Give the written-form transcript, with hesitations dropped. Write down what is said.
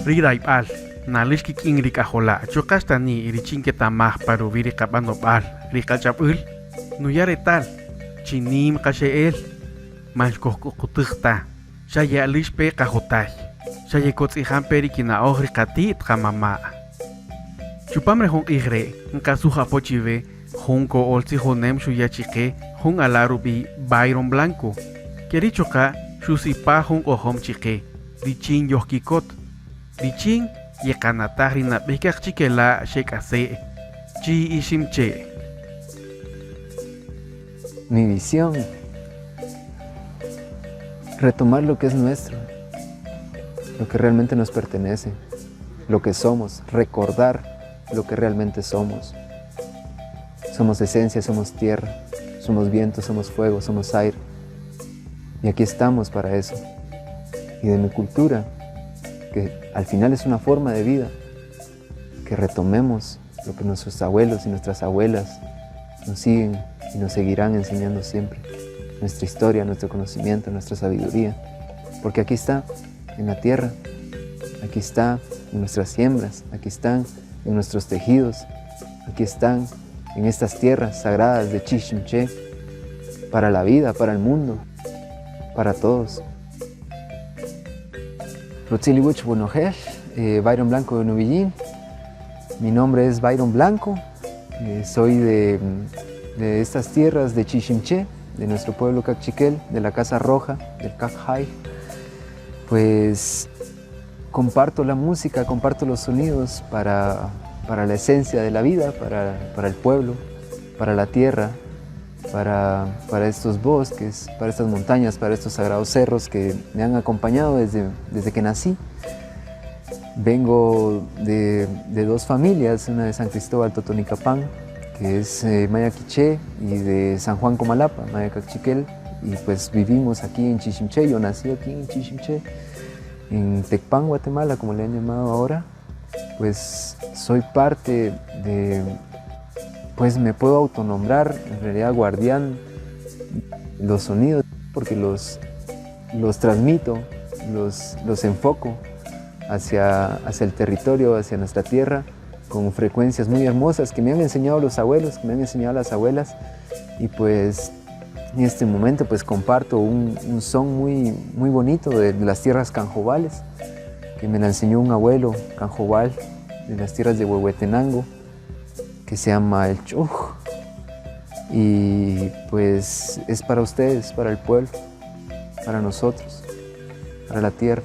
Ridaipal, nalishkik ingrik ahola, chokastani irichinke tamah paru viri kabanopal, rikachapul, nuyare tal, chinim kasheel, manchkokutukta, shaya lishpe kahotay, shaya kotsihan perikina ohri katit kamama. Chupamre hon igre, nkasuja pochive, junko olsi honem shuyachike, hun alarubi Byron Blanco. Kerichoka, shusipa hun ohom chike, dichin yohkikot. Dichin yekanatari na bekak chikela shekase, chi ishimche. Mi visión, retomar lo que es nuestro, lo que realmente nos pertenece, lo que somos, recordar lo que realmente somos. Somos esencia, somos tierra, somos viento, somos fuego, somos aire. Y aquí estamos para eso. Y de mi cultura, que al final es una forma de vida, que retomemos lo que nuestros abuelos y nuestras abuelas nos siguen y nos seguirán enseñando siempre. Nuestra historia, nuestro conocimiento, nuestra sabiduría. Porque aquí está, en la tierra, aquí está en nuestras siembras, aquí están en nuestros tejidos, aquí están en estas tierras sagradas de Chichimché, para la vida, para el mundo, para todos. Rotziliwich Bonojesh, Byron Blanco de Nubillín. Mi nombre es Byron Blanco, soy de estas tierras de Chichimché, de nuestro pueblo Cachiquel, de la Casa Roja, del Cajay. Pues comparto la música, comparto los sonidos para la esencia de la vida, para el pueblo, para la tierra, para estos bosques, para estas montañas, para estos sagrados cerros que me han acompañado desde que nací. Vengo de dos familias, una de San Cristóbal Totonicapán, que es Maya Quiché, y de San Juan Comalapa, Maya Cachiquel, y pues vivimos aquí en Chichimché. Yo nací aquí en Chichimché, en Tecpan, Guatemala, como le han llamado ahora. Pues soy parte de, pues me puedo autonombrar en realidad guardián los sonidos, porque los transmito, los enfoco hacia el territorio, hacia nuestra tierra, con frecuencias muy hermosas que me han enseñado los abuelos, que me han enseñado las abuelas. Y pues en este momento pues comparto un son muy bonito de las tierras canjobales, que me la enseñó un abuelo canjobal de las tierras de Huehuetenango, que se llama el Chuj. Y pues es para ustedes, para el pueblo, para nosotros, para la tierra.